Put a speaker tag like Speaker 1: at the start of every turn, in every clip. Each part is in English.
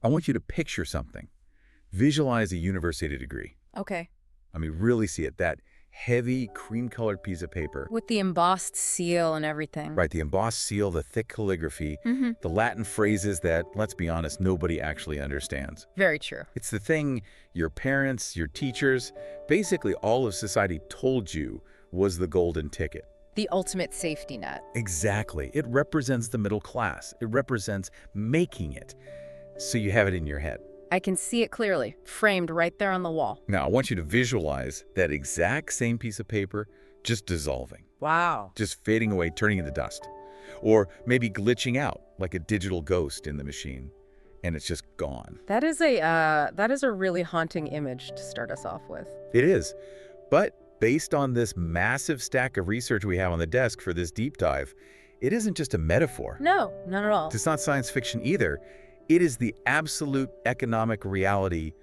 Speaker 1: I want you to picture something. Visualize a university degree.
Speaker 2: Okay.
Speaker 1: I mean, really see it. That heavy, cream-colored piece of paper.
Speaker 2: With the embossed seal and everything.
Speaker 1: Right, the embossed seal, the thick calligraphy, the Latin phrases that, let's be honest, nobody actually understands.
Speaker 2: Very true.
Speaker 1: It's the thing your parents, your teachers, basically all of society told you was the golden ticket.
Speaker 2: The ultimate safety net.
Speaker 1: Exactly. It represents the middle class. It represents making it. So you have it in your head.
Speaker 2: I can see it clearly, framed right there on the wall.
Speaker 1: Now, I want you to visualize that exact same piece of paper just dissolving.
Speaker 2: Wow.
Speaker 1: Just fading away, turning into dust. Or maybe glitching out like a digital ghost in the machine, and it's just gone.
Speaker 2: That is a really haunting image to start us off with.
Speaker 1: It is. But based on this massive stack of research we have on the desk for this deep dive, it isn't just a metaphor.
Speaker 2: No, not at all.
Speaker 1: It's not science fiction either. It is the absolute economic reality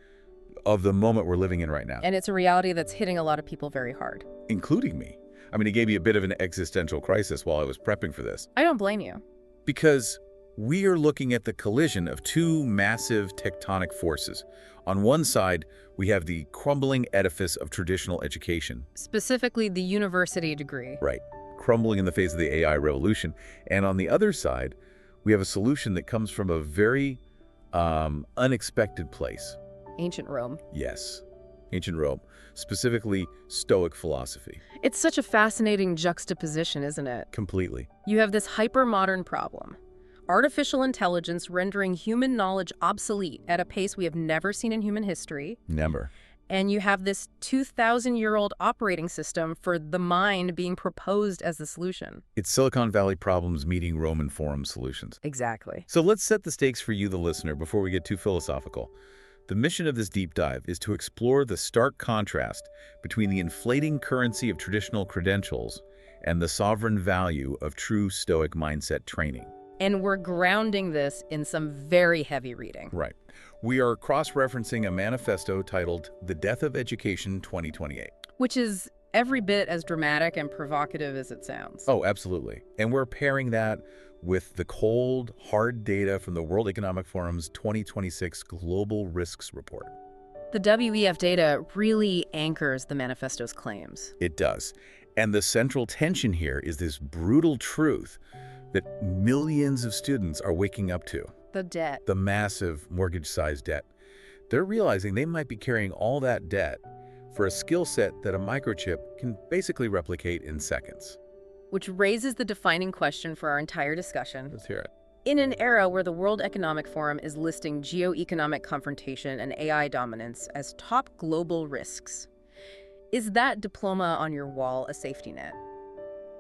Speaker 1: of the moment we're living in right now.
Speaker 2: And it's a reality that's hitting a lot of people very hard.
Speaker 1: Including me. I mean, it gave me a bit of an existential crisis while I was prepping for this.
Speaker 2: I don't blame you.
Speaker 1: Because we are looking at the collision of two massive tectonic forces. On one side, we have the crumbling edifice of traditional education.
Speaker 2: Specifically, the university degree.
Speaker 1: Right. Crumbling in the face of the AI revolution. And on the other side, we have a solution that comes from a very unexpected place.
Speaker 2: Ancient Rome.
Speaker 1: Yes. Ancient Rome. Specifically, Stoic philosophy.
Speaker 2: It's such a fascinating juxtaposition, isn't it?
Speaker 1: Completely.
Speaker 2: You have this hyper-modern problem. Artificial intelligence rendering human knowledge obsolete at a pace we have never seen in human history.
Speaker 1: Never.
Speaker 2: And you have this 2,000-year-old operating system for the mind being proposed as the solution.
Speaker 1: It's Silicon Valley problems meeting Roman Forum solutions.
Speaker 2: Exactly.
Speaker 1: So let's set the stakes for you, the listener, before we get too philosophical. The mission of this deep dive is to explore the stark contrast between the inflating currency of traditional credentials and the sovereign value of true Stoic mindset training.
Speaker 2: And we're grounding this in some very heavy reading.
Speaker 1: Right. We are cross-referencing a manifesto titled The Death of Education 2028.
Speaker 2: Which is every bit as dramatic and provocative as it sounds.
Speaker 1: Oh, absolutely. And we're pairing that with the cold, hard data from the World Economic Forum's 2026 Global Risks Report.
Speaker 2: The WEF data really anchors the manifesto's claims.
Speaker 1: It does. And the central tension here is this brutal truth that millions of students are waking up to.
Speaker 2: The debt.
Speaker 1: The massive mortgage-sized debt. They're realizing they might be carrying all that debt for a skill set that a microchip can basically replicate in seconds.
Speaker 2: Which raises the defining question for our entire discussion.
Speaker 1: Let's hear it.
Speaker 2: In an era where the World Economic Forum is listing geo-economic confrontation and AI dominance as top global risks, is that diploma on your wall a safety net?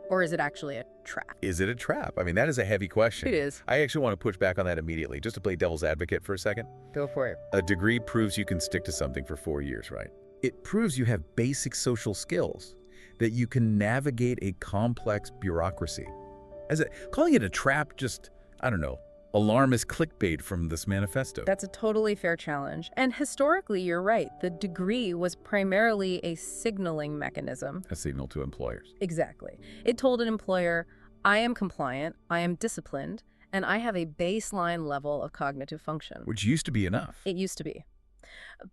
Speaker 2: Or is it actually a trap?
Speaker 1: Is it a trap? I mean, that is a heavy question.
Speaker 2: It is.
Speaker 1: I actually want to push back on that immediately, just to play devil's advocate for a second.
Speaker 2: Go for it.
Speaker 1: A degree proves you can stick to something for 4 years, right? It proves you have basic social skills, that you can navigate a complex bureaucracy. Calling it a trap just, I don't know, alarmist clickbait from this manifesto.
Speaker 2: That's a totally fair challenge. And historically, you're right. The degree was primarily a signaling mechanism.
Speaker 1: A signal to employers.
Speaker 2: Exactly. It told an employer, I am compliant, I am disciplined, and I have a baseline level of cognitive function.
Speaker 1: Which used to be enough.
Speaker 2: It used to be.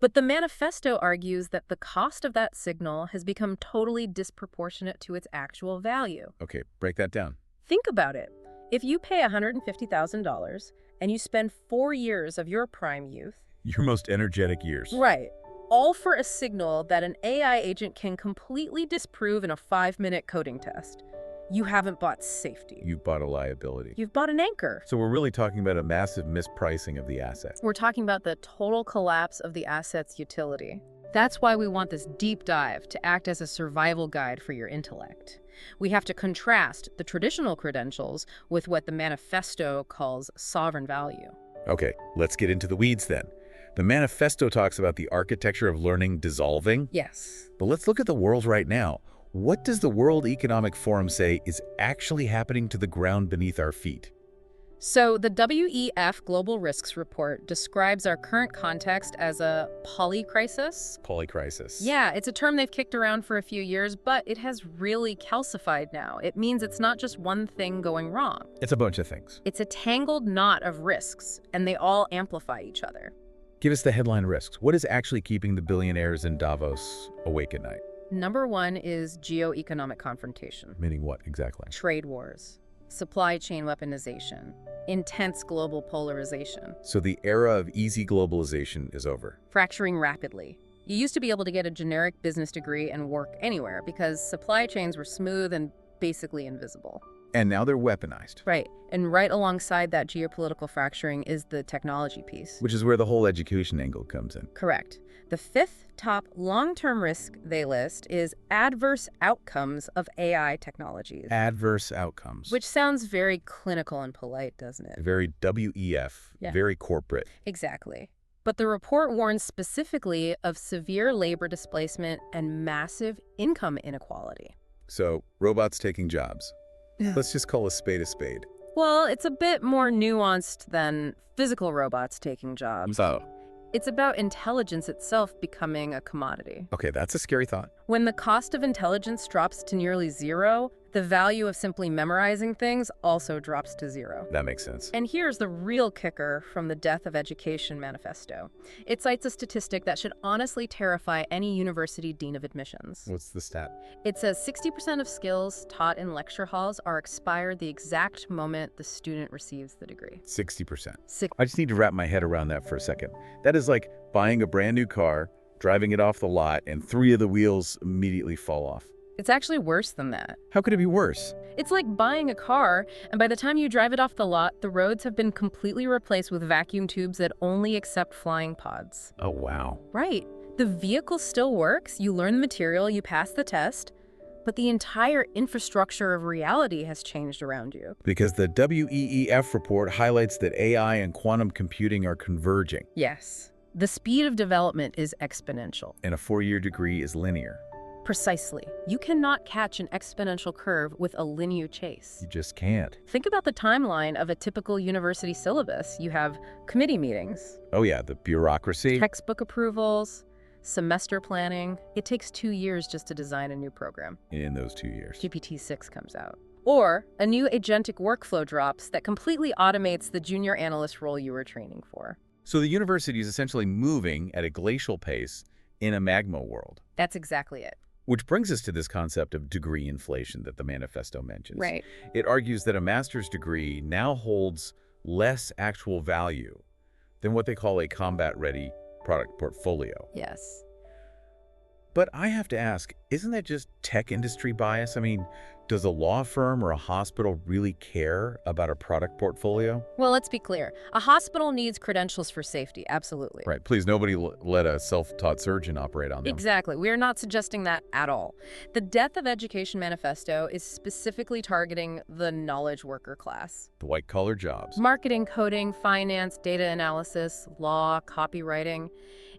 Speaker 2: But the manifesto argues that the cost of that signal has become totally disproportionate to its actual value.
Speaker 1: Okay, break that down.
Speaker 2: Think about it. If you pay $150,000 and you spend 4 years of your prime youth,
Speaker 1: Your most energetic years.
Speaker 2: right, all for a signal that an AI agent can completely disprove in a 5-minute coding test, you haven't bought safety.
Speaker 1: You bought a liability.
Speaker 2: You've bought an anchor.
Speaker 1: So we're really talking about a massive mispricing of the asset.
Speaker 2: We're talking about the total collapse of the asset's utility. That's why we want this deep dive to act as a survival guide for your intellect. We have to contrast the traditional credentials with what the manifesto calls sovereign value.
Speaker 1: Okay, let's get into the weeds then. The manifesto talks about the architecture of learning dissolving.
Speaker 2: Yes.
Speaker 1: But let's look at the world right now. What does the World Economic Forum say is actually happening to the ground beneath our feet?
Speaker 2: So the WEF Global Risks Report describes our current context as a polycrisis.
Speaker 1: Polycrisis.
Speaker 2: Yeah, it's a term they've kicked around for a few years, but it has really calcified now. It means it's not just one thing going wrong.
Speaker 1: It's a bunch of things.
Speaker 2: It's a tangled knot of risks, and they all amplify each other.
Speaker 1: Give us the headline risks. What is actually keeping the billionaires in Davos awake at night?
Speaker 2: Number one is geoeconomic confrontation.
Speaker 1: Meaning what exactly?
Speaker 2: Trade wars, supply chain weaponization, intense global polarization.
Speaker 1: So the era of easy globalization is over.
Speaker 2: Fracturing rapidly. You used to be able to get a generic business degree and work anywhere because supply chains were smooth and basically invisible.
Speaker 1: And now they're weaponized.
Speaker 2: Right. And right alongside that geopolitical fracturing is the technology piece.
Speaker 1: Which is where the whole education angle comes in.
Speaker 2: Correct. The fifth top long-term risk they list is adverse outcomes of AI technologies.
Speaker 1: Adverse outcomes.
Speaker 2: Which sounds very clinical and polite, doesn't it?
Speaker 1: Very WEF,
Speaker 2: Yeah.
Speaker 1: very corporate.
Speaker 2: Exactly. But the report warns specifically of severe labor displacement and massive income inequality.
Speaker 1: So, robots taking jobs.
Speaker 2: Yeah.
Speaker 1: Let's just call a spade a spade.
Speaker 2: Well, it's a bit more nuanced than physical robots taking jobs.
Speaker 1: So,
Speaker 2: It's about intelligence itself becoming a commodity.
Speaker 1: okay, that's a scary thought.
Speaker 2: When the cost of intelligence drops to nearly zero, the value of simply memorizing things also drops to zero.
Speaker 1: That makes sense.
Speaker 2: And here's the real kicker from the Death of Education manifesto. It cites a statistic that should honestly terrify any university dean of admissions.
Speaker 1: What's the stat?
Speaker 2: It says 60% of skills taught in lecture halls are expired the exact moment the student receives the degree.
Speaker 1: 60%.
Speaker 2: Six-
Speaker 1: I just need to wrap my head around that for a second. That is like buying a brand new car, driving it off the lot, and 3 of the wheels immediately fall off.
Speaker 2: It's actually worse than that.
Speaker 1: How could it be worse?
Speaker 2: It's like buying a car, and by the time you drive it off the lot, the roads have been completely replaced with vacuum tubes that only accept flying pods.
Speaker 1: Oh, wow.
Speaker 2: Right. The vehicle still works, you learn the material, you pass the test, but the entire infrastructure of reality has changed around you.
Speaker 1: Because the WEEF report highlights that AI and quantum computing are converging,
Speaker 2: Yes. The speed of development is exponential.
Speaker 1: and a 4-year degree is linear.
Speaker 2: Precisely. You cannot catch an exponential curve with a linear chase.
Speaker 1: You just can't.
Speaker 2: Think about the timeline of a typical university syllabus. You have committee meetings,
Speaker 1: Oh yeah, the bureaucracy.
Speaker 2: textbook approvals, semester planning. It takes 2 years just to design a new program.
Speaker 1: In those 2 years.
Speaker 2: GPT-6 comes out. Or a new agentic workflow drops that completely automates the junior analyst role you were training for.
Speaker 1: So the university is essentially moving at a glacial pace in a magma world.
Speaker 2: That's exactly it.
Speaker 1: Which brings us to this concept of degree inflation that the manifesto mentions.
Speaker 2: Right.
Speaker 1: It argues that a master's degree now holds less actual value than what they call a combat-ready product portfolio.
Speaker 2: Yes.
Speaker 1: But I have to ask, isn't that just tech industry bias? I mean, does a law firm or a hospital really care about a product portfolio?
Speaker 2: Well, let's be clear. A hospital needs credentials for safety, absolutely.
Speaker 1: Right, please, nobody let a self-taught surgeon operate on them.
Speaker 2: Exactly. We are not suggesting that at all. The Death of Education manifesto is specifically targeting the knowledge worker class.
Speaker 1: The white-collar jobs.
Speaker 2: Marketing, coding, finance, data analysis, law, copywriting.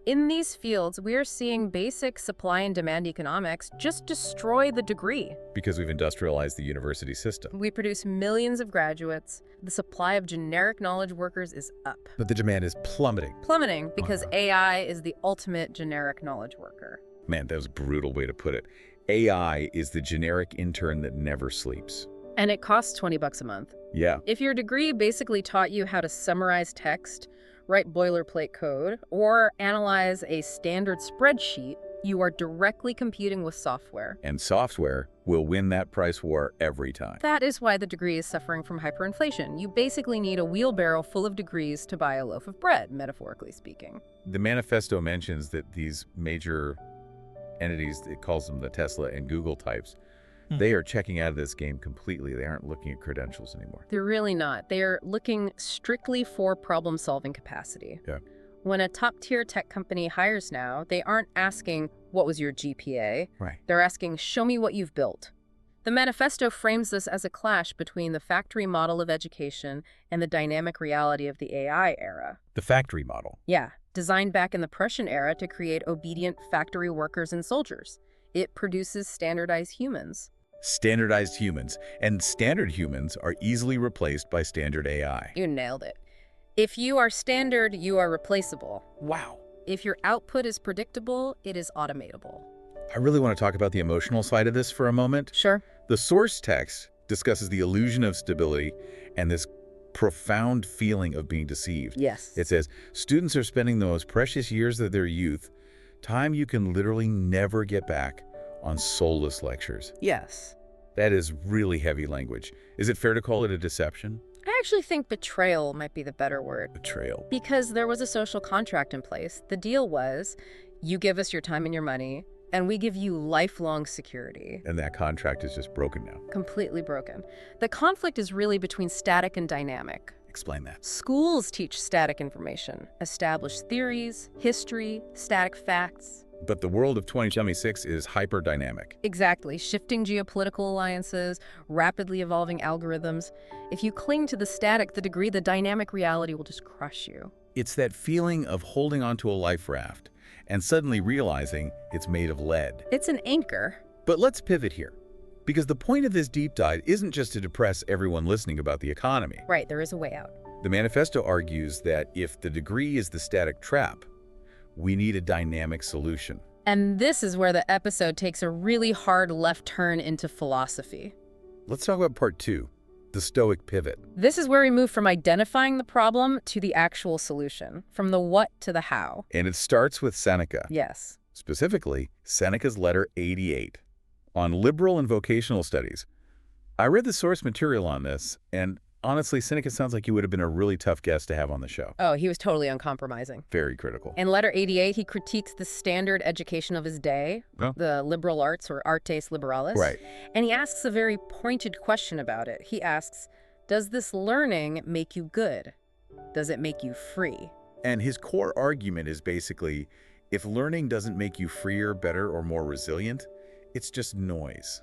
Speaker 2: In these fields, we are seeing basic supply and demand economics just destroy the degree.
Speaker 1: Because we've industrialized the university system.
Speaker 2: We produce millions of graduates. The supply of generic knowledge workers is up.
Speaker 1: But the demand is plummeting.
Speaker 2: Plummeting because
Speaker 1: Wow.
Speaker 2: AI is the ultimate generic knowledge worker.
Speaker 1: Man, that was a brutal way to put it. AI is the generic intern that never sleeps.
Speaker 2: And it costs $20 a month.
Speaker 1: Yeah.
Speaker 2: If your degree basically taught you how to summarize text, write boilerplate code, or analyze a standard spreadsheet, you are directly competing with software.
Speaker 1: And software will win that price war every time.
Speaker 2: That is why the degree is suffering from hyperinflation. You basically need a wheelbarrow full of degrees to buy a loaf of bread, metaphorically speaking.
Speaker 1: The manifesto mentions that these major entities, it calls them the Tesla and Google types, they are checking out of this game completely. They aren't looking at credentials anymore.
Speaker 2: They're really not. They're looking strictly for problem-solving capacity.
Speaker 1: Yeah.
Speaker 2: When a top-tier tech company hires now, they aren't asking, what was your GPA?
Speaker 1: Right.
Speaker 2: They're asking, show me what you've built. The manifesto frames this as a clash between the factory model of education and the dynamic reality of the AI era.
Speaker 1: The factory model.
Speaker 2: Yeah, designed back in the Prussian era to create obedient factory workers and soldiers. It produces standardized humans.
Speaker 1: Standardized humans. And standard humans are easily replaced by standard AI.
Speaker 2: You nailed it. If you are standard, you are replaceable.
Speaker 1: Wow.
Speaker 2: If your output is predictable, it is automatable.
Speaker 1: I really want to talk about the emotional side of this for a moment.
Speaker 2: Sure.
Speaker 1: The source text discusses the illusion of stability and this profound feeling of being deceived.
Speaker 2: Yes.
Speaker 1: It says, students are spending the most precious years of their youth, time you can literally never get back, on soulless lectures.
Speaker 2: Yes.
Speaker 1: That is really heavy language. Is it fair to call it a deception?
Speaker 2: I actually think betrayal might be the better word.
Speaker 1: Betrayal.
Speaker 2: Because there was a social contract in place. The deal was, you give us your time and your money, and we give you lifelong security.
Speaker 1: And that contract is just broken now.
Speaker 2: Completely broken. The conflict is really between static and dynamic.
Speaker 1: Explain that.
Speaker 2: Schools teach static information, established theories, history, static facts.
Speaker 1: But the world of 2026 is hyper-dynamic.
Speaker 2: Exactly. Shifting geopolitical alliances, rapidly evolving algorithms. If you cling to the static, the dynamic reality will just crush you.
Speaker 1: It's that feeling of holding onto a life raft and suddenly realizing it's made of lead.
Speaker 2: It's an anchor.
Speaker 1: But let's pivot here, because the point of this deep dive isn't just to depress everyone listening about the economy.
Speaker 2: Right, there is a way out.
Speaker 1: The manifesto argues that if the degree is the static trap, we need a dynamic solution.
Speaker 2: And this is where the episode takes a really hard left turn into philosophy.
Speaker 1: Let's talk about part 2, the Stoic pivot.
Speaker 2: This is where we move from identifying the problem to the actual solution, from the what to the how.
Speaker 1: And it starts with Seneca.
Speaker 2: Yes.
Speaker 1: Specifically, Seneca's letter 88 on liberal and vocational studies. I read the source material on this, and honestly, Seneca sounds like he would have been a really tough guest to have on the show.
Speaker 2: Oh, he was totally uncompromising.
Speaker 1: Very critical.
Speaker 2: In letter 88, he critiques the standard education of his day, the liberal arts or artes liberalis.
Speaker 1: Right.
Speaker 2: And he asks a very pointed question about it. He asks, does this learning make you good? Does it make you free?
Speaker 1: And his core argument is basically, if learning doesn't make you freer, better, or more resilient, it's just noise.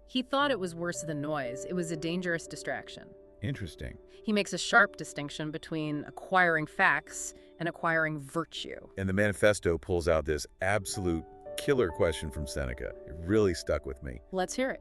Speaker 2: He thought it was worse than noise. It was a dangerous distraction.
Speaker 1: Interesting.
Speaker 2: He makes a sharp distinction between acquiring facts and acquiring virtue.
Speaker 1: And the manifesto pulls out this absolute killer question from Seneca. It really stuck with me.
Speaker 2: Let's hear it.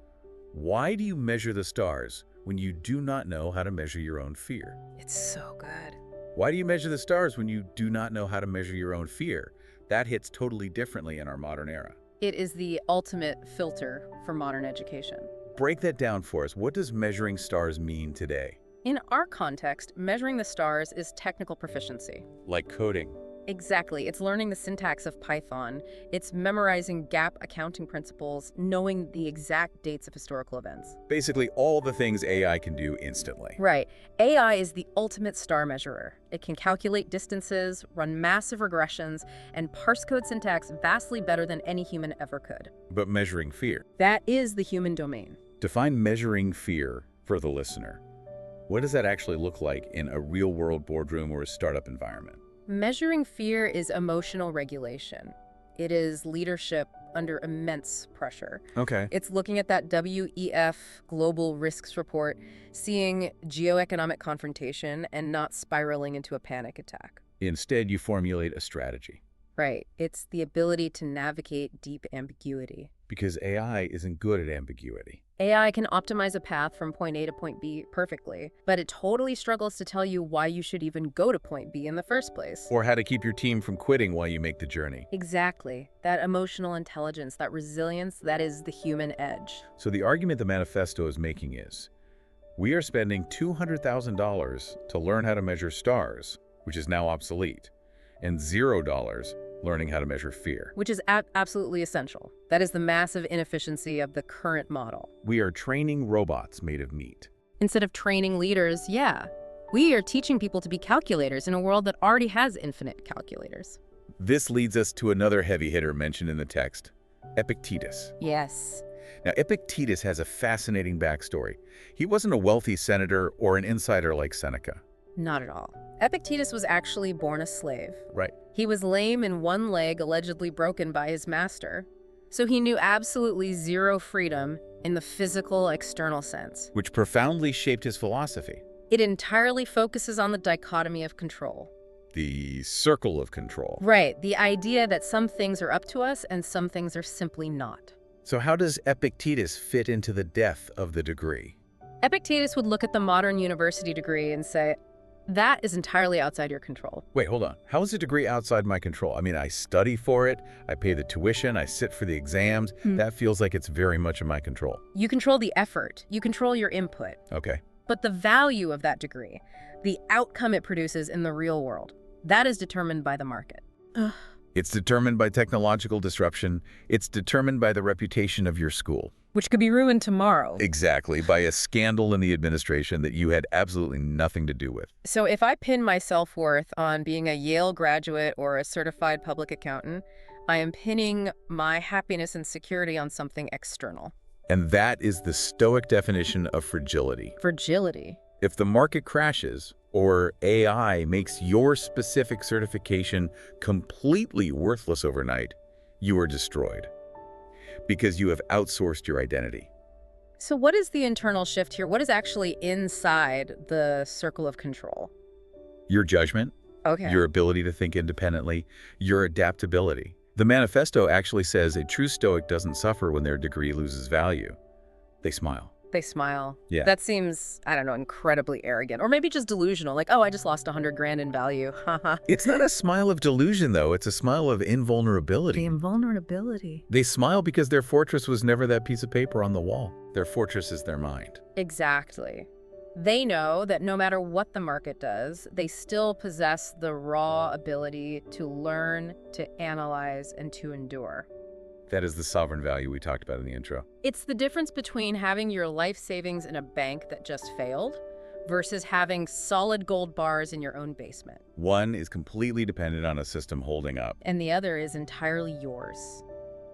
Speaker 1: Why do you measure the stars when you do not know how to measure your own fear?
Speaker 2: It's so good.
Speaker 1: Why do you measure the stars when you do not know how to measure your own fear? That hits totally differently in our modern era.
Speaker 2: It is the ultimate filter for modern education.
Speaker 1: Break that down for us. What does measuring stars mean today?
Speaker 2: In our context, measuring the stars is technical proficiency.
Speaker 1: Like coding.
Speaker 2: Exactly. It's learning the syntax of Python. It's memorizing GAAP accounting principles, knowing the exact dates of historical events.
Speaker 1: Basically, all the things AI can do instantly.
Speaker 2: Right. AI is the ultimate star measurer. It can calculate distances, run massive regressions, and parse code syntax vastly better than any human ever could.
Speaker 1: But measuring fear.
Speaker 2: That is the human domain.
Speaker 1: Define measuring fear for the listener. What does that actually look like in a real-world boardroom or a startup environment?
Speaker 2: Measuring fear is emotional regulation. It is leadership under immense pressure.
Speaker 1: Okay.
Speaker 2: It's looking at that WEF Global Risks Report, seeing geoeconomic confrontation and not spiraling into a panic attack.
Speaker 1: Instead, you formulate a strategy.
Speaker 2: Right. It's the ability to navigate deep ambiguity.
Speaker 1: Because AI isn't good at ambiguity.
Speaker 2: AI can optimize a path from point A to point B perfectly, but it totally struggles to tell you why you should even go to point B in the first place.
Speaker 1: Or how to keep your team from quitting while you make the journey.
Speaker 2: Exactly. That emotional intelligence, that resilience, that is the human edge.
Speaker 1: So the argument the manifesto is making is, we are spending $200,000 to learn how to measure stars, which is now obsolete, and $0 learning how to measure fear.
Speaker 2: Which is absolutely essential. That is the massive inefficiency of the current model.
Speaker 1: We are training robots made of meat.
Speaker 2: Instead of training leaders, yeah. We are teaching people to be calculators in a world that already has infinite calculators.
Speaker 1: This leads us to another heavy hitter mentioned in the text, Epictetus.
Speaker 2: Yes.
Speaker 1: Now, Epictetus has a fascinating backstory. He wasn't a wealthy senator or an insider like Seneca.
Speaker 2: Not at all. Epictetus was actually born a slave.
Speaker 1: Right.
Speaker 2: He was lame in one leg, allegedly broken by his master. So he knew absolutely zero freedom in the physical, external sense.
Speaker 1: Which profoundly shaped his philosophy.
Speaker 2: It entirely focuses on the dichotomy of control.
Speaker 1: The circle of control.
Speaker 2: Right. The idea that some things are up to us and some things are simply not.
Speaker 1: So how does Epictetus fit into the death of the degree?
Speaker 2: Epictetus would look at the modern university degree and say, that is entirely outside your control.
Speaker 1: Wait, hold on. How is a degree outside my control? I mean, I study for it, I pay the tuition, I sit for the exams. That feels like it's very much in my control.
Speaker 2: You control the effort. You control your input.
Speaker 1: Okay.
Speaker 2: But the value of that degree, the outcome it produces in the real world, that is determined by the market.
Speaker 1: It's determined by technological disruption. It's determined by the reputation of your school.
Speaker 2: Which could be ruined tomorrow.
Speaker 1: Exactly, by a scandal in the administration that you had absolutely nothing to do with.
Speaker 2: So if I pin my self-worth on being a Yale graduate or a certified public accountant, I am pinning my happiness and security on something external.
Speaker 1: And that is the Stoic definition of fragility.
Speaker 2: Fragility.
Speaker 1: If the market crashes, or AI makes your specific certification completely worthless overnight, you are destroyed. Because you have outsourced your identity.
Speaker 2: So what is the internal shift here? What is actually inside the circle of control?
Speaker 1: Your judgment, your ability to think independently, your adaptability. The manifesto actually says a true Stoic doesn't suffer when their degree loses value. They smile.
Speaker 2: They smile.
Speaker 1: Yeah.
Speaker 2: That seems, I don't know, incredibly arrogant. Or maybe just delusional. Like, oh, I just lost 100 grand in value. Haha.
Speaker 1: It's not a smile of delusion, though. It's a smile of invulnerability.
Speaker 2: The invulnerability.
Speaker 1: They smile because their fortress was never that piece of paper on the wall. Their fortress is their mind.
Speaker 2: Exactly. They know that no matter what the market does, they still possess the raw ability to learn, to analyze, and to endure.
Speaker 1: That is the sovereign value we talked about in the intro.
Speaker 2: It's the difference between having your life savings in a bank that just failed versus having solid gold bars in your own basement.
Speaker 1: One is completely dependent on a system holding up.
Speaker 2: And the other is entirely yours.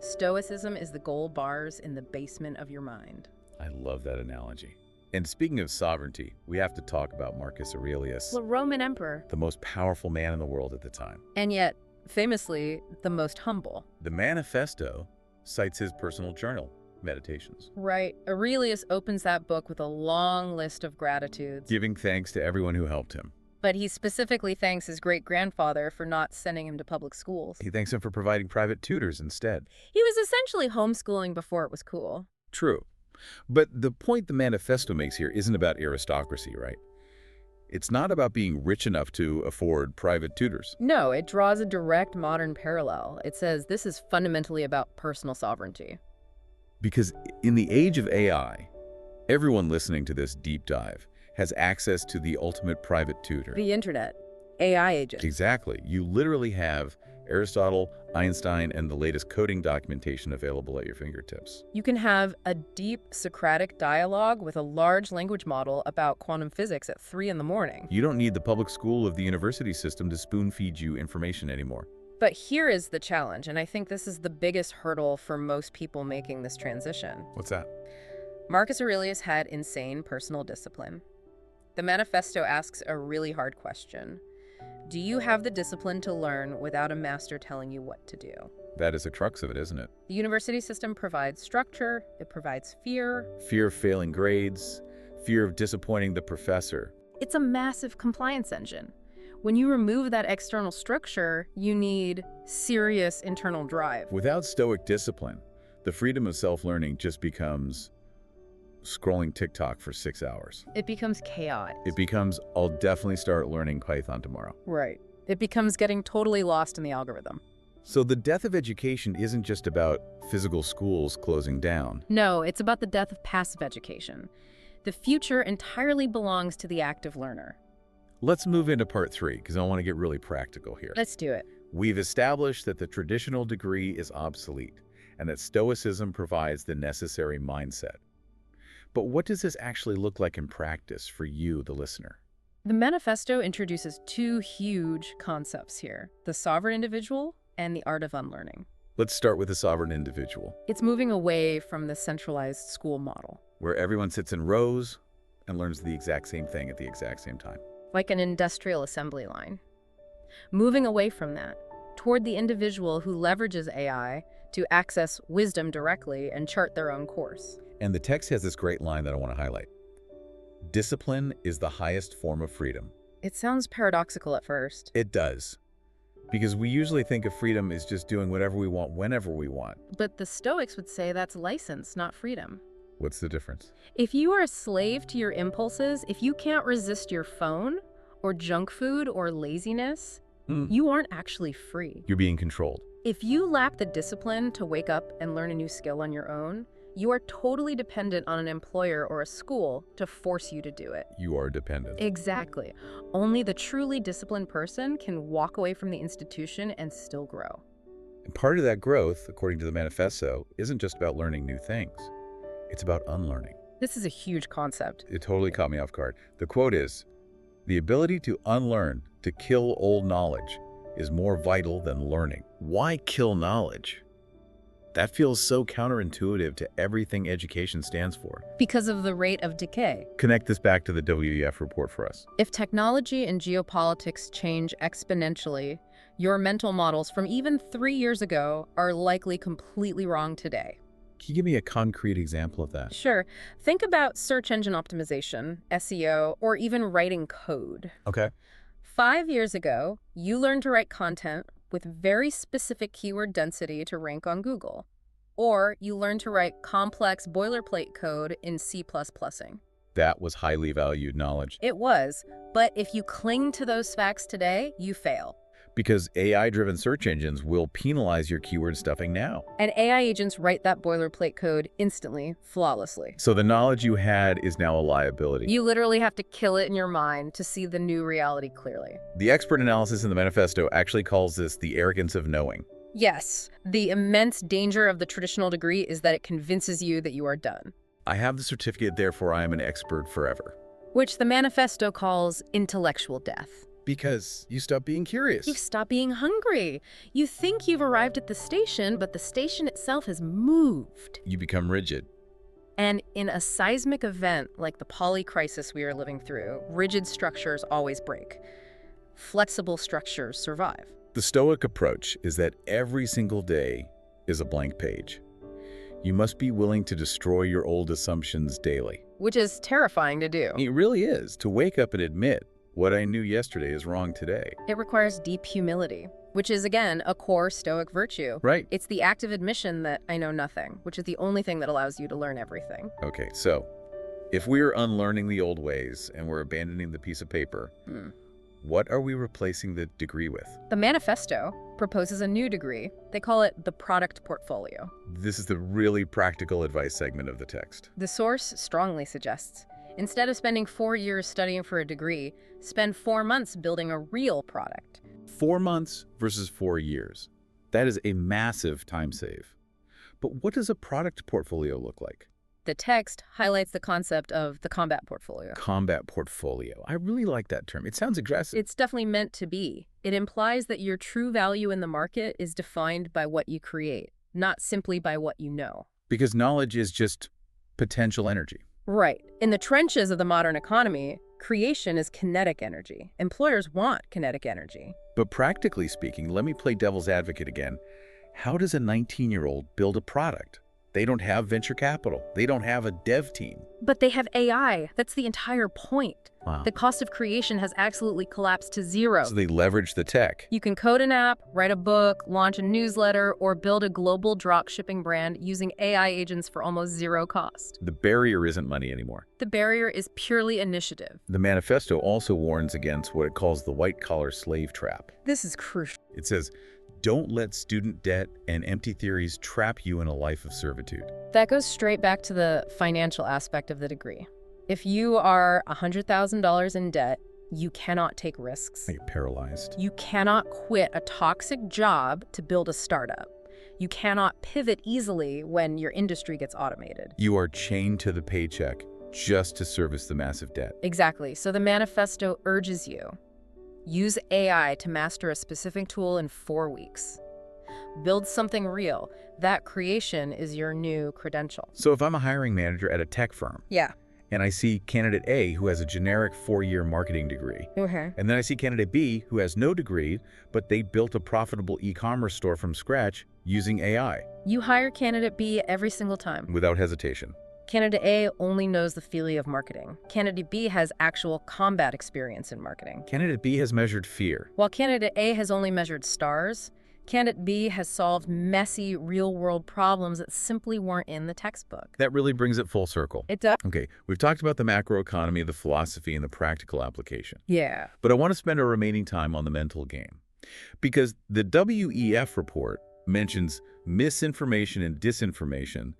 Speaker 2: Stoicism is the gold bars in the basement of your mind.
Speaker 1: I love that analogy. And speaking of sovereignty, we have to talk about Marcus Aurelius,
Speaker 2: The Roman emperor.
Speaker 1: the most powerful man in the world at the time.
Speaker 2: And yet, famously, the most humble.
Speaker 1: The manifesto cites his personal journal, Meditations,
Speaker 2: Right. Aurelius opens that book with a long list of gratitudes.
Speaker 1: giving thanks to everyone who helped him.
Speaker 2: But he specifically thanks his great-grandfather for not sending him to public schools.
Speaker 1: He thanks him for providing private tutors instead.
Speaker 2: He was essentially homeschooling before it was cool.
Speaker 1: True. But the point the manifesto makes here isn't about aristocracy, right? It's not about being rich enough to afford private tutors.
Speaker 2: No, it draws a direct modern parallel. It says this is fundamentally about personal sovereignty.
Speaker 1: Because in the age of AI, everyone listening to this deep dive has access to the ultimate private tutor.
Speaker 2: The internet. AI agents.
Speaker 1: Exactly. You literally have Aristotle, Einstein, and the latest coding documentation available at your fingertips.
Speaker 2: You can have a deep Socratic dialogue with a large language model about quantum physics at 3 in the morning.
Speaker 1: You don't need the public school of the university system to spoon-feed you information anymore.
Speaker 2: But here is the challenge, and I think this is the biggest hurdle for most people making this transition.
Speaker 1: What's that?
Speaker 2: Marcus Aurelius had insane personal discipline. The manifesto asks a really hard question. Do you have the discipline to learn without a master telling you what to do?
Speaker 1: That is the crux of it, isn't it?
Speaker 2: The university system provides structure, it provides fear.
Speaker 1: Fear of failing grades, fear of disappointing the professor.
Speaker 2: It's a massive compliance engine. When you remove that external structure, you need serious internal drive.
Speaker 1: Without Stoic discipline, the freedom of self-learning just becomes scrolling TikTok for 6 hours.
Speaker 2: It becomes chaos.
Speaker 1: It becomes, I'll definitely start learning Python tomorrow.
Speaker 2: Right. It becomes getting totally lost in the algorithm.
Speaker 1: So the death of education isn't just about physical schools closing down.
Speaker 2: No, it's about the death of passive education. The future entirely belongs to the active learner.
Speaker 1: Let's move into part 3, because I want to get really practical here.
Speaker 2: Let's do it.
Speaker 1: We've established that the traditional degree is obsolete, and that Stoicism provides the necessary mindset. But what does this actually look like in practice for you, the listener?
Speaker 2: The manifesto introduces 2 huge concepts here, the sovereign individual and the art of unlearning.
Speaker 1: Let's start with the sovereign individual,
Speaker 2: It's moving away from the centralized school model,
Speaker 1: where everyone sits in rows and learns the exact same thing at the exact same time.
Speaker 2: like an industrial assembly line. Moving away from that, toward the individual who leverages AI to access wisdom directly and chart their own course.
Speaker 1: And the text has this great line that I want to highlight. Discipline is the highest form of freedom.
Speaker 2: It sounds paradoxical at first.
Speaker 1: It does. Because we usually think of freedom as just doing whatever we want whenever we want.
Speaker 2: But the Stoics would say that's license, not freedom.
Speaker 1: What's the difference?
Speaker 2: If you are a slave to your impulses, if you can't resist your phone or junk food or laziness, you aren't actually free.
Speaker 1: You're being controlled.
Speaker 2: If you lack the discipline to wake up and learn a new skill on your own, you are totally dependent on an employer or a school to force you to do it.
Speaker 1: You are dependent.
Speaker 2: Exactly. Only the truly disciplined person can walk away from the institution and still grow.
Speaker 1: And part of that growth, according to the manifesto, isn't just about learning new things. It's about unlearning.
Speaker 2: This is a huge concept.
Speaker 1: It totally caught me off guard. The quote is, "The ability to unlearn, to kill old knowledge, is more vital than learning." Why kill knowledge? That feels so counterintuitive to everything education stands for.
Speaker 2: Because of the rate of decay.
Speaker 1: Connect this back to the WEF report for us.
Speaker 2: If technology and geopolitics change exponentially, your mental models from even 3 years ago are likely completely wrong today.
Speaker 1: Can you give me a concrete example of that?
Speaker 2: Sure. Think about search engine optimization, SEO, or even writing code.
Speaker 1: Okay.
Speaker 2: 5 years ago, you learned to write content with very specific keyword density to rank on Google. Or you learned to write complex boilerplate code in C++ing.
Speaker 1: That was highly valued knowledge.
Speaker 2: It was, but if you cling to those facts today, you fail.
Speaker 1: Because AI-driven search engines will penalize your keyword stuffing now.
Speaker 2: And AI agents write that boilerplate code instantly, flawlessly.
Speaker 1: So the knowledge you had is now a liability.
Speaker 2: You literally have to kill it in your mind to see the new reality clearly.
Speaker 1: The expert analysis in the manifesto actually calls this the arrogance of knowing.
Speaker 2: Yes, the immense danger of the traditional degree is that it convinces you that you are done.
Speaker 1: I have the certificate, therefore I am an expert forever.
Speaker 2: Which the manifesto calls intellectual death.
Speaker 1: Because you stop being curious.
Speaker 2: You stop being hungry. You think you've arrived at the station, but the station itself has moved.
Speaker 1: You become rigid.
Speaker 2: And in a seismic event like the poly crisis we are living through, rigid structures always break. Flexible structures survive.
Speaker 1: The Stoic approach is that every single day is a blank page. You must be willing to destroy your old assumptions daily.
Speaker 2: Which is terrifying to do.
Speaker 1: It really is, to wake up and admit, what I knew yesterday is wrong today.
Speaker 2: It requires deep humility, which is, again, a core Stoic virtue.
Speaker 1: Right.
Speaker 2: It's the active admission that I know nothing, which is the only thing that allows you to learn everything.
Speaker 1: Okay, so if we're unlearning the old ways and we're abandoning the piece of paper, what are we replacing the degree with?
Speaker 2: The manifesto proposes a new degree. They call it the product portfolio.
Speaker 1: This is the really practical advice segment of the text.
Speaker 2: The source strongly suggests, instead of spending 4 years studying for a degree, spend 4 months building a real product.
Speaker 1: 4 months versus 4 years. That is a massive time save. But what does a product portfolio look like?
Speaker 2: The text highlights the concept of the combat portfolio.
Speaker 1: Combat portfolio. I really like that term. It sounds aggressive.
Speaker 2: It's definitely meant to be. It implies that your true value in the market is defined by what you create, not simply by what you know.
Speaker 1: Because knowledge is just potential energy.
Speaker 2: Right. In the trenches of the modern economy, creation is kinetic energy. Employers want kinetic energy.
Speaker 1: But practically speaking, let me play devil's advocate again. How does a 19-year-old build a product? They don't have venture capital. They don't have a dev team.
Speaker 2: But they have AI. That's the entire point.
Speaker 1: Wow.
Speaker 2: The cost of creation has absolutely collapsed to zero.
Speaker 1: So they leverage the tech.
Speaker 2: You can code an app, write a book, launch a newsletter, or build a global drop shipping brand using AI agents for almost zero cost.
Speaker 1: The barrier isn't money anymore.
Speaker 2: The barrier is purely initiative.
Speaker 1: The manifesto also warns against what it calls the white-collar slave trap.
Speaker 2: This is crucial.
Speaker 1: It says, don't let student debt and empty theories trap you in a life of servitude.
Speaker 2: That goes straight back to the financial aspect of the degree. If you are $100,000 in debt, you cannot take risks.
Speaker 1: You're paralyzed.
Speaker 2: You cannot quit a toxic job to build a startup. You cannot pivot easily when your industry gets automated.
Speaker 1: You are chained to the paycheck just to service the massive debt.
Speaker 2: Exactly. So the manifesto urges you, use AI to master a specific tool in 4 weeks. Build something real. That creation is your new credential.
Speaker 1: So if I'm a hiring manager at a tech firm,
Speaker 2: Yeah.
Speaker 1: and I see candidate A who has a generic 4-year marketing degree,
Speaker 2: Okay.
Speaker 1: and then I see candidate B who has no degree, but they built a profitable e-commerce store from scratch using AI.
Speaker 2: You hire candidate B every single time.
Speaker 1: Without hesitation.
Speaker 2: Candidate A only knows the theory of marketing. Candidate B has actual combat experience in marketing.
Speaker 1: Candidate B has measured fear.
Speaker 2: While candidate A has only measured stars, candidate B has solved messy, real-world problems that simply weren't in the textbook.
Speaker 1: That really brings it full circle.
Speaker 2: It does.
Speaker 1: Okay, we've talked about the macroeconomy, the philosophy, and the practical application.
Speaker 2: Yeah.
Speaker 1: But I want to spend our remaining time on the mental game. Because the WEF report mentions misinformation and disinformation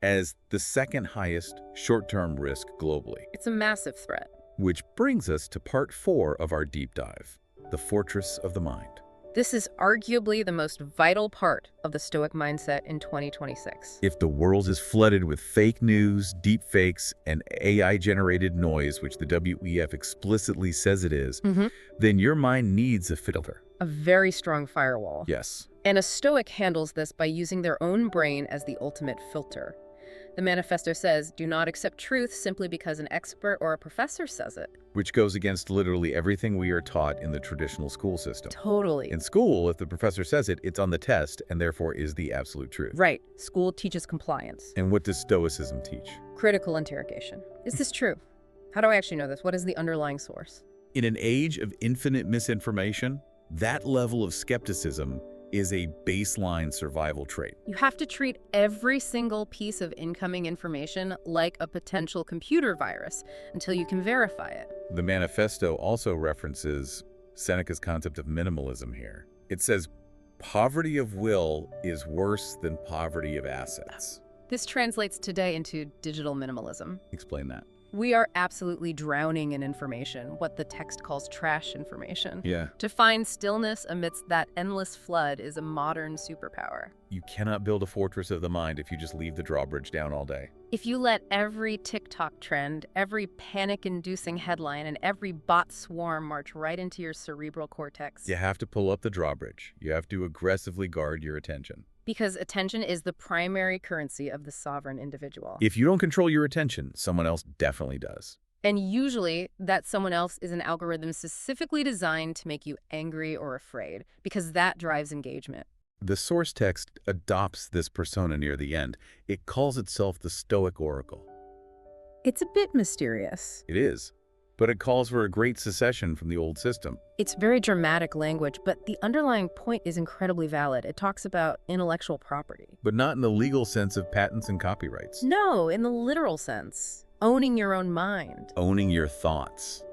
Speaker 1: as the second highest short-term risk globally.
Speaker 2: It's a massive threat.
Speaker 1: Which brings us to part 4 of our deep dive, the fortress of the mind.
Speaker 2: This is arguably the most vital part of the Stoic mindset in 2026.
Speaker 1: If the world is flooded with fake news, deep fakes, and AI-generated noise, which the WEF explicitly says it is, then your mind needs a filter.
Speaker 2: A very strong firewall.
Speaker 1: Yes.
Speaker 2: And a Stoic handles this by using their own brain as the ultimate filter. The manifesto says, do not accept truth simply because an expert or a professor says it.
Speaker 1: Which goes against literally everything we are taught in the traditional school system.
Speaker 2: Totally.
Speaker 1: In school, if the professor says it, it's on the test and therefore is the absolute truth.
Speaker 2: Right. School teaches compliance.
Speaker 1: And what does Stoicism teach?
Speaker 2: Critical interrogation. Is this true? How do I actually know this? What is the underlying source?
Speaker 1: In an age of infinite misinformation, that level of skepticism is a baseline survival trait.
Speaker 2: You have to treat every single piece of incoming information like a potential computer virus until you can verify it.
Speaker 1: The manifesto also references Seneca's concept of minimalism here. It says, poverty of will is worse than poverty of assets.
Speaker 2: This translates today into digital minimalism.
Speaker 1: Explain that.
Speaker 2: We are absolutely drowning in information, what the text calls trash information.
Speaker 1: Yeah.
Speaker 2: To find stillness amidst that endless flood is a modern superpower.
Speaker 1: You cannot build a fortress of the mind if you just leave the drawbridge down all day.
Speaker 2: If you let every TikTok trend, every panic-inducing headline, and every bot swarm march right into your cerebral cortex.
Speaker 1: You have to pull up the drawbridge. You have to aggressively guard your attention.
Speaker 2: Because attention is the primary currency of the sovereign individual.
Speaker 1: If you don't control your attention, someone else definitely does.
Speaker 2: And usually, that someone else is an algorithm specifically designed to make you angry or afraid, because that drives engagement.
Speaker 1: The source text adopts this persona near the end. It calls itself the Stoic Oracle.
Speaker 2: It's a bit mysterious.
Speaker 1: It is, but it calls for a great secession from the old system.
Speaker 2: It's very dramatic language, but the underlying point is incredibly valid. It talks about intellectual property.
Speaker 1: But not in the legal sense of patents and copyrights.
Speaker 2: No, in the literal sense. Owning your own mind.
Speaker 1: Owning your thoughts.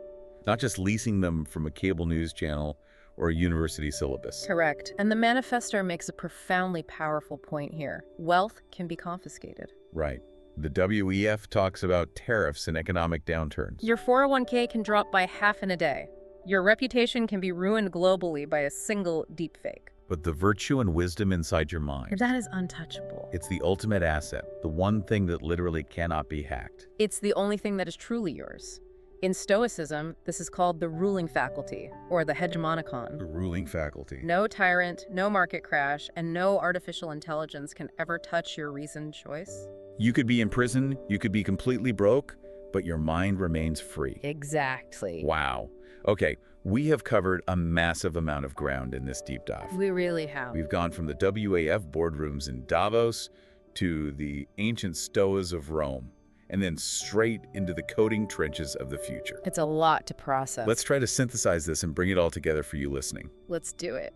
Speaker 1: Not just leasing them from a cable news channel or a university syllabus.
Speaker 2: Correct. And the manifesto makes a profoundly powerful point here. Wealth can be confiscated.
Speaker 1: Right. The WEF talks about tariffs and economic downturns.
Speaker 2: Your 401k can drop by half in a day. Your reputation can be ruined globally by a single deepfake.
Speaker 1: But the virtue and wisdom inside your mind,
Speaker 2: That is untouchable.
Speaker 1: it's the ultimate asset, the one thing that literally cannot be hacked.
Speaker 2: It's the only thing that is truly yours. In Stoicism, this is called the ruling faculty, or the
Speaker 1: The
Speaker 2: hegemonicon.
Speaker 1: ruling faculty.
Speaker 2: No tyrant, no market crash, and no artificial intelligence can ever touch your reasoned choice.
Speaker 1: You could be in prison, you could be completely broke, but your mind remains free.
Speaker 2: Exactly.
Speaker 1: Wow. Okay, we have covered a massive amount of ground in this deep dive.
Speaker 2: We really have.
Speaker 1: We've gone from the WAF boardrooms in Davos to the ancient stoas of Rome, and then straight into the coding trenches of the future.
Speaker 2: It's a lot to process.
Speaker 1: Let's try to synthesize this and bring it all together for you listening.
Speaker 2: Let's do it.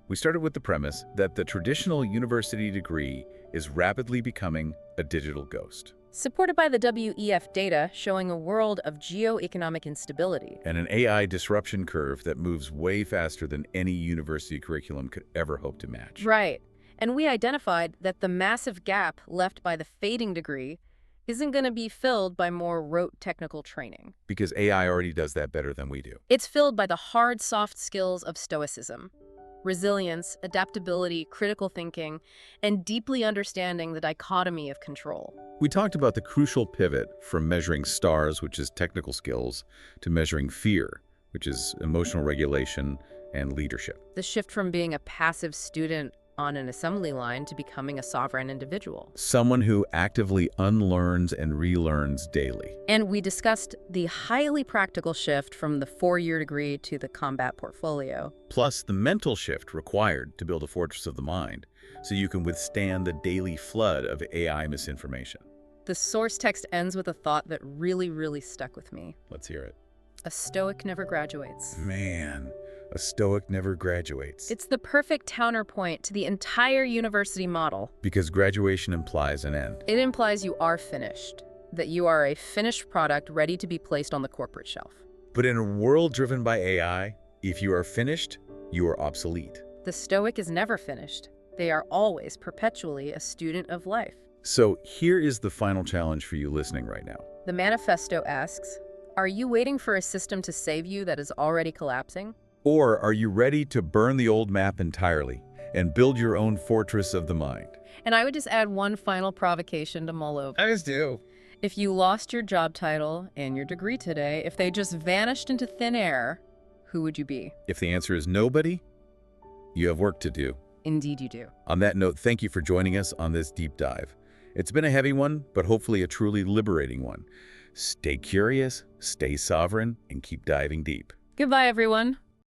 Speaker 1: We started with the premise that the traditional university degree is rapidly becoming a digital ghost.
Speaker 2: Supported by the WEF data showing a world of geo-economic instability.
Speaker 1: And an AI disruption curve that moves way faster than any university curriculum could ever hope to match.
Speaker 2: Right. And we identified that the massive gap left by the fading degree isn't going to be filled by more rote technical training.
Speaker 1: Because AI already does that better than we do.
Speaker 2: It's filled by the hard, soft skills of Stoicism. Resilience, adaptability, critical thinking, and deeply understanding the dichotomy of control.
Speaker 1: We talked about the crucial pivot from measuring stars, which is technical skills, to measuring fear, which is emotional regulation and leadership.
Speaker 2: The shift from being a passive student on an assembly line to becoming a sovereign individual.
Speaker 1: Someone who actively unlearns and relearns daily.
Speaker 2: And we discussed the highly practical shift from the 4-year degree to the combat portfolio.
Speaker 1: Plus the mental shift required to build a fortress of the mind so you can withstand the daily flood of AI misinformation.
Speaker 2: The source text ends with a thought that really stuck with me.
Speaker 1: Let's hear it.
Speaker 2: A Stoic never graduates.
Speaker 1: Man, a Stoic never graduates.
Speaker 2: It's the perfect counterpoint to the entire university model.
Speaker 1: Because graduation implies an end.
Speaker 2: It implies you are finished, that you are a finished product ready to be placed on the corporate shelf.
Speaker 1: But in a world driven by AI, if you are finished, you are obsolete.
Speaker 2: The Stoic is never finished. They are always, perpetually a student of life.
Speaker 1: So here is the final challenge for you listening right now.
Speaker 2: The manifesto asks, are you waiting for a system to save you that is already collapsing?
Speaker 1: Or are you ready to burn the old map entirely and build your own fortress of the mind?
Speaker 2: And I would just add one final provocation to mull over.
Speaker 1: I just do.
Speaker 2: If you lost your job title and your degree today, if they just vanished into thin air, who would you be?
Speaker 1: If the answer is nobody, you have work to do.
Speaker 2: Indeed you do.
Speaker 1: On that note, thank you for joining us on this deep dive. It's been a heavy one, but hopefully a truly liberating one. Stay curious, stay sovereign, and keep diving deep.
Speaker 2: Goodbye, everyone.